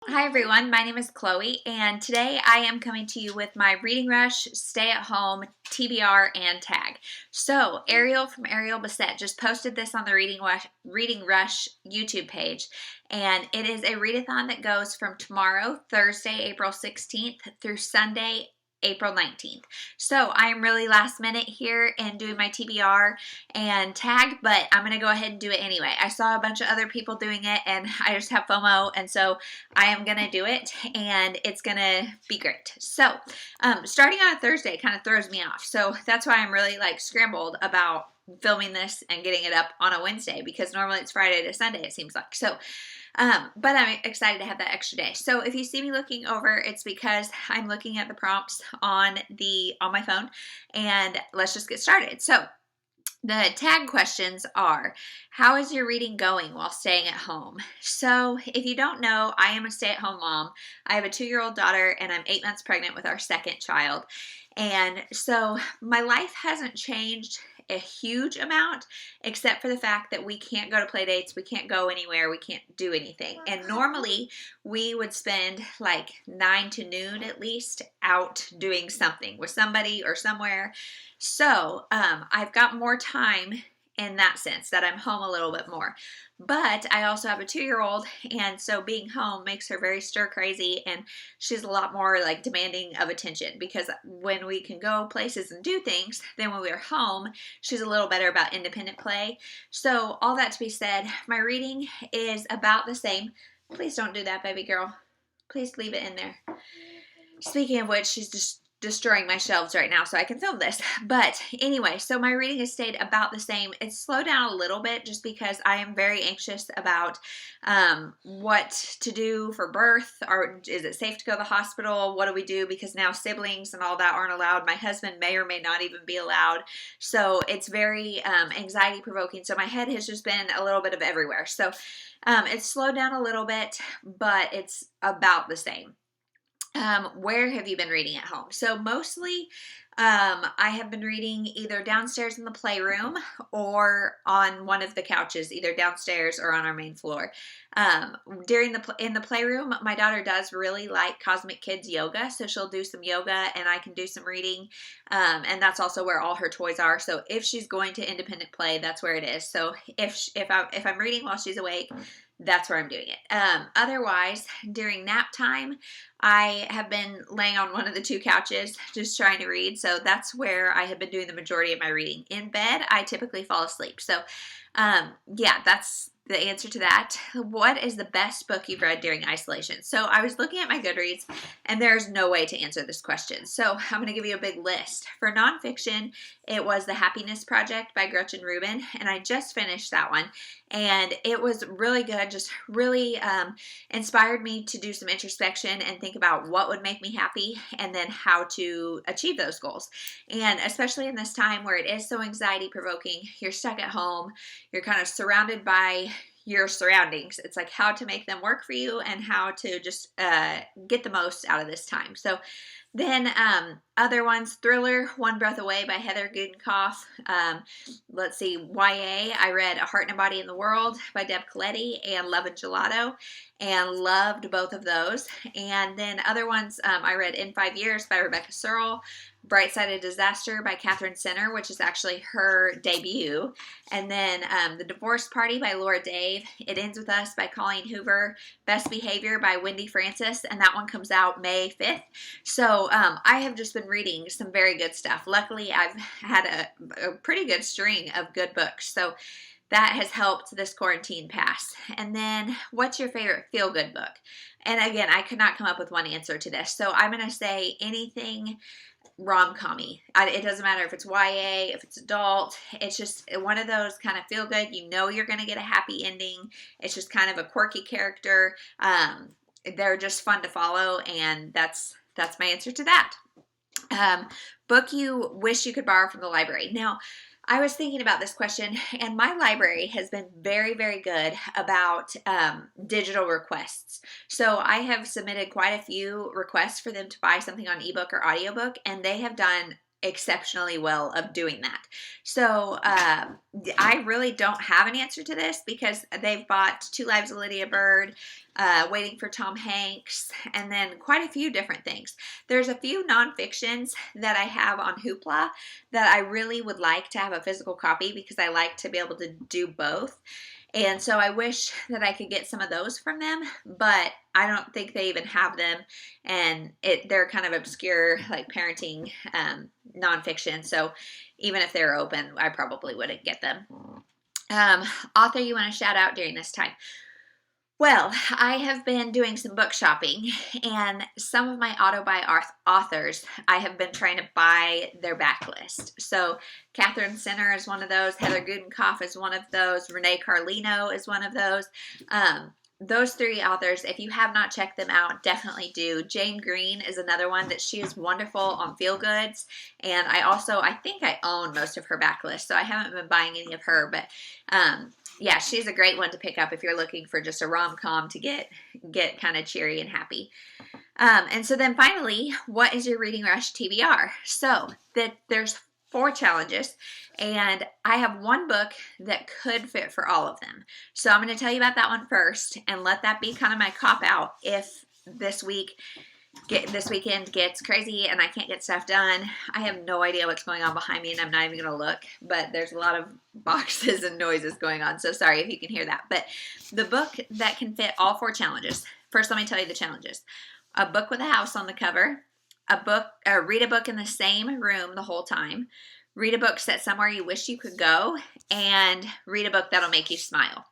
Hi everyone, my name is Chloe, and today I am coming to you with my Reading Rush, Stay at Home, TBR, and tag. So, Ariel from Ariel Bissett just posted this on the Reading Rush YouTube page, and it is a readathon that goes from tomorrow, Thursday, April 16th, through Sunday, April 19th. So I am really last minute here and doing my TBR and tag, but I'm going to go ahead and do it anyway. I saw a bunch of other people doing it and I just have FOMO, and so I am going to do it and it's going to be great. So starting on a Thursday kind of throws me off. So that's why I'm really scrambled about filming this and getting it up on a Wednesday, because normally it's Friday to Sunday, it seems like. So but I'm excited to have that extra day. So if you see me looking over, it's because I'm looking at the prompts on my phone, and let's just get started. So the tag questions are, how is your reading going while staying at home? So if you don't know, I am a stay-at-home mom. I have a 2-year-old daughter and I'm 8 months pregnant with our second child. And so my life hasn't changed a huge amount, except for the fact that we can't go to play dates, we can't go anywhere, we can't do anything. And normally we would spend like 9 to noon at least out doing something with somebody or somewhere. So I've got more time in that sense, that I'm home a little bit more. But I also have a 2-year-old, and so being home makes her very stir crazy, and she's a lot more demanding of attention, because when we can go places and do things, then when we're home, she's a little better about independent play. So all that to be said, my reading is about the same. Please don't do that, baby girl. Please leave it in there. Speaking of which, she's just destroying my shelves right now so I can film this. But anyway, so my reading has stayed about the same. It's slowed down a little bit just because I am very anxious about what to do for birth. Or is it safe to go to the hospital? What do we do? Because now siblings and all that aren't allowed. My husband may or may not even be allowed. So it's very anxiety provoking. So my head has just been a little bit of everywhere. So it's slowed down a little bit, but it's about the same. Where have you been reading at home? So mostly I have been reading either downstairs in the playroom or on one of the couches, either downstairs or on our main floor. In the playroom, my daughter does really like Cosmic Kids yoga, so she'll do some yoga and I can do some reading, and that's also where all her toys are. So if she's going to independent play, that's where it is. So if I'm reading while she's awake, that's where I'm doing it. Otherwise, during nap time, I have been laying on one of the 2 couches just trying to read. So that's where I have been doing the majority of my reading. In bed, I typically fall asleep. So yeah, that's the answer to that. What is the best book you've read during isolation? So I was looking at my Goodreads, and there's no way to answer this question. So I'm going to give you a big list. For nonfiction, it was The Happiness Project by Gretchen Rubin, and I just finished that one. And it was really good, just really inspired me to do some introspection and think about what would make me happy and then how to achieve those goals. And especially in this time where it is so anxiety provoking, you're stuck at home, you're kind of surrounded by your surroundings. It's like how to make them work for you and how to just get the most out of this time. So then other ones, Thriller, One Breath Away by Heather Gudenkauf. Let's see, YA, I read A Heart and a Body in the World by Deb Coletti and Love and Gelato, and loved both of those. And then other ones, I read In 5 Years by Rebecca Searle, Bright Side of Disaster by Catherine Senner, which is actually her debut. And then The Divorce Party by Laura Dave, It Ends With Us by Colleen Hoover, Best Behavior by Wendy Francis, and that one comes out May 5th. So I have just been reading some very good stuff. Luckily, I've had a pretty good string of good books. So that has helped this quarantine pass. And then, what's your favorite feel-good book? And again, I could not come up with one answer to this. So I'm going to say anything rom-com-y. It doesn't matter if it's YA, if it's adult. It's just one of those kind of feel-good. You know you're going to get a happy ending. It's just kind of a quirky character. They're just fun to follow, and that's my answer to that. Book you wish you could borrow from the library. Now, I was thinking about this question, and my library has been very, very good about digital requests. So I have submitted quite a few requests for them to buy something on ebook or audiobook, and they have done exceptionally well of doing that. So I really don't have an answer to this because they've bought Two Lives of Lydia Bird, Waiting for Tom Hanks, and then quite a few different things. There's a few nonfictions that I have on Hoopla that I really would like to have a physical copy because I like to be able to do both. And so I wish that I could get some of those from them, but I don't think they even have them. And they're kind of obscure, like parenting nonfiction. So even if they're open, I probably wouldn't get them. Author you want to shout out during this time? Well, I have been doing some book shopping, and some of my auto-buy authors, I have been trying to buy their backlist. So Catherine Sinner is one of those, Heather Gudenkauf is one of those, Renee Carlino is one of those. Those three authors, if you have not checked them out, definitely do. Jane Green is another one that she is wonderful on Feel Goods, and I think I own most of her backlist, so I haven't been buying any of her, but yeah, she's a great one to pick up if you're looking for just a rom-com to get kind of cheery and happy. And so then finally, what is your Reading Rush TBR? So there's 4 challenges, and I have one book that could fit for all of them. So I'm going to tell you about that one first and let that be kind of my cop-out if this weekend gets crazy and I can't get stuff done. I have no idea what's going on behind me, and I'm not even going to look, but there's a lot of boxes and noises going on, so sorry if you can hear that. But the book that can fit all 4 challenges, first let me tell you the challenges. A book with a house on the cover, read a book in the same room the whole time, read a book set somewhere you wish you could go, and read a book that'll make you smile.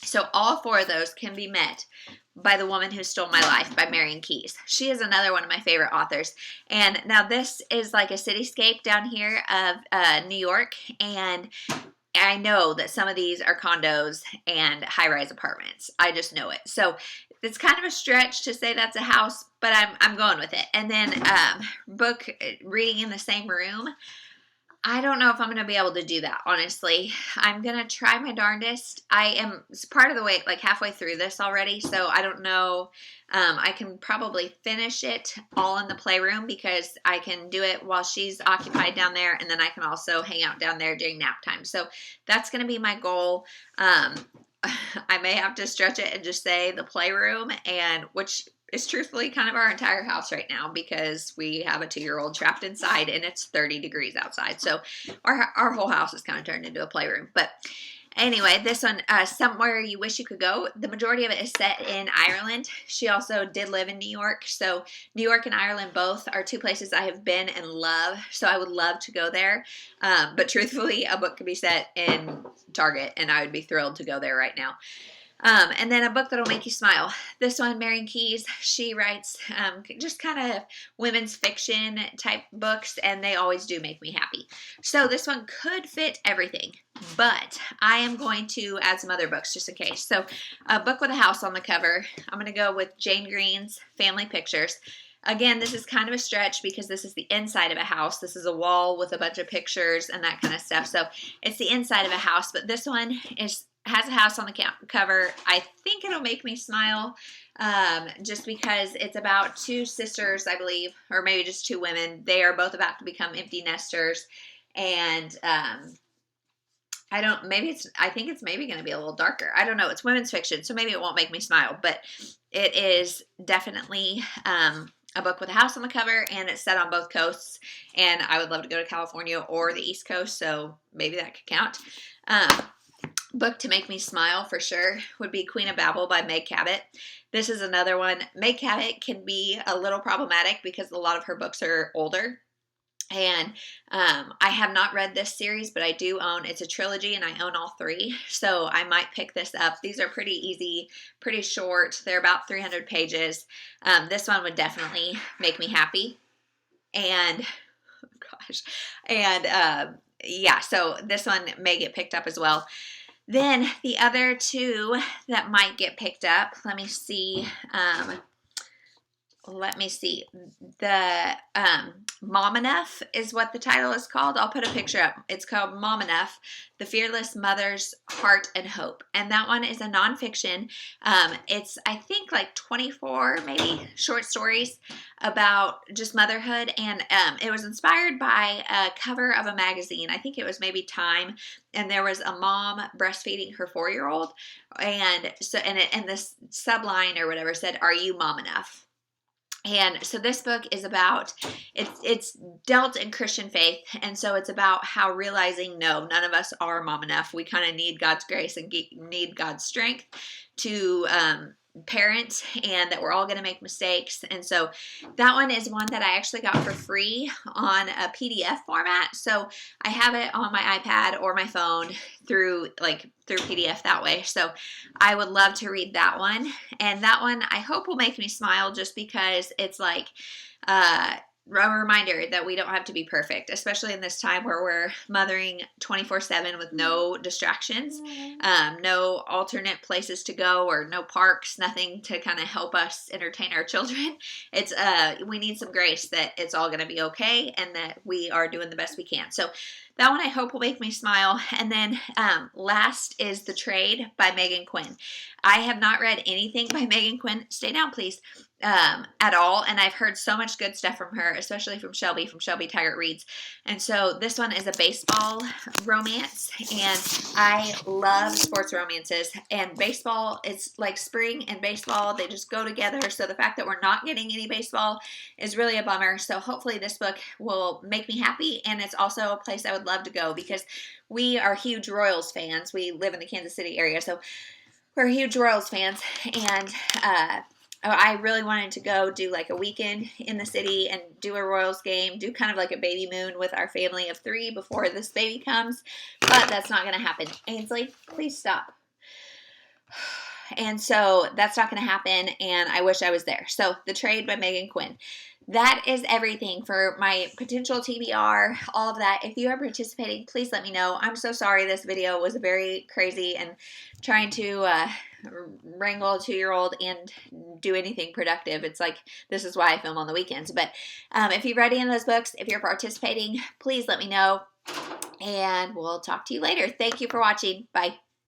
So all 4 of those can be met by The Woman Who Stole My Life by Marian Keyes. She is another one of my favorite authors. And now this is like a cityscape down here of New York, and I know that some of these are condos and high-rise apartments. I just know it. So it's kind of a stretch to say that's a house, but I'm going with it. And then book reading in the same room. I don't know if I'm going to be able to do that, honestly. I'm going to try my darndest. It's part of the way, like halfway through this already, so I don't know. I can probably finish it all in the playroom because I can do it while she's occupied down there, and then I can also hang out down there during nap time. So that's going to be my goal. I may have to stretch it and just say the playroom, which is truthfully kind of our entire house right now because we have a 2-year-old trapped inside and it's 30 degrees outside. So our whole house is kind of turned into a playroom. But anyway, this one, Somewhere You Wish You Could Go, the majority of it is set in Ireland. She also did live in New York. So New York and Ireland both are 2 places I have been and love. So I would love to go there. But truthfully, a book could be set in Target and I would be thrilled to go there right now. And then a book that'll make you smile. This one, Marian Keyes, she writes just kind of women's fiction type books, and they always do make me happy. So this one could fit everything, but I am going to add some other books just in case. So a book with a house on the cover. I'm going to go with Jane Green's Family Pictures. Again, this is kind of a stretch because this is the inside of a house. This is a wall with a bunch of pictures and that kind of stuff. So it's the inside of a house, but this one has a house on the cover. I think it'll make me smile just because it's about 2 sisters, I believe, or maybe just 2 women. They are both about to become empty nesters, and I think it's maybe going to be a little darker. I don't know. It's women's fiction, so maybe it won't make me smile, but it is definitely a book with a house on the cover, and it's set on both coasts, and I would love to go to California or the East Coast, so maybe that could count. Book to make me smile for sure would be Queen of Babel by Meg Cabot. This is another one. Meg Cabot can be a little problematic because a lot of her books are older. And I have not read this series, but I do own, it's a trilogy and I own all 3. So I might pick this up. These are pretty easy, pretty short. They're about 300 pages. This one would definitely make me happy. And, yeah, so this one may get picked up as well. Then the other 2 that might get picked up, let me see. let me see. The Mom Enough is what the title is called. I'll put a picture up. It's called Mom Enough, The Fearless Mother's Heart and Hope. And that one is a nonfiction. It's, I think, like 24 maybe short stories about just motherhood. And it was inspired by a cover of a magazine. I think it was maybe Time. And there was a mom breastfeeding her 4-year-old. And so, and this subline or whatever said, "Are you mom enough?" And so this book is about, it's dealt in Christian faith, and so it's about how realizing, no, none of us are mom enough. We kind of need God's grace and need God's strength to parent, and that we're all going to make mistakes. And so that one is one that I actually got for free on a PDF format. So I have it on my iPad or my phone through PDF that way. So I would love to read that one. And that one I hope will make me smile, just because it's like a reminder that we don't have to be perfect, especially in this time where we're mothering 24/7 with no distractions, no alternate places to go, or no parks, nothing to kind of help us entertain our children. It's we need some grace that it's all going to be okay and that we are doing the best we can. So that one I hope will make me smile. And then last is The Trade by Megan Quinn. I have not read anything by Megan Quinn. Stay down, please. At all, and I've heard so much good stuff from her, especially from Shelby Taggart Reads. And so this one is a baseball romance, and I love sports romances, and baseball is like spring and baseball, they just go together. So the fact that we're not getting any baseball is really a bummer. So hopefully this book will make me happy, and it's also a place I would love to go, because we are huge Royals fans. We live in the Kansas City area, so we're huge Royals fans, and I really wanted to go do like a weekend in the city and do a Royals game, do kind of like a baby moon with our family of 3 before this baby comes, but that's not going to happen. Ainsley, please stop. And so that's not going to happen, and I wish I was there. So The Trade by Megan Quinn. That is everything for my potential TBR, all of that. If you are participating, please let me know. I'm so sorry this video was very crazy, and trying to wrangle a 2-year-old and do anything productive. It's like, this is why I film on the weekends. But if you've read any of those books, if you're participating, please let me know, and we'll talk to you later. Thank you for watching. Bye.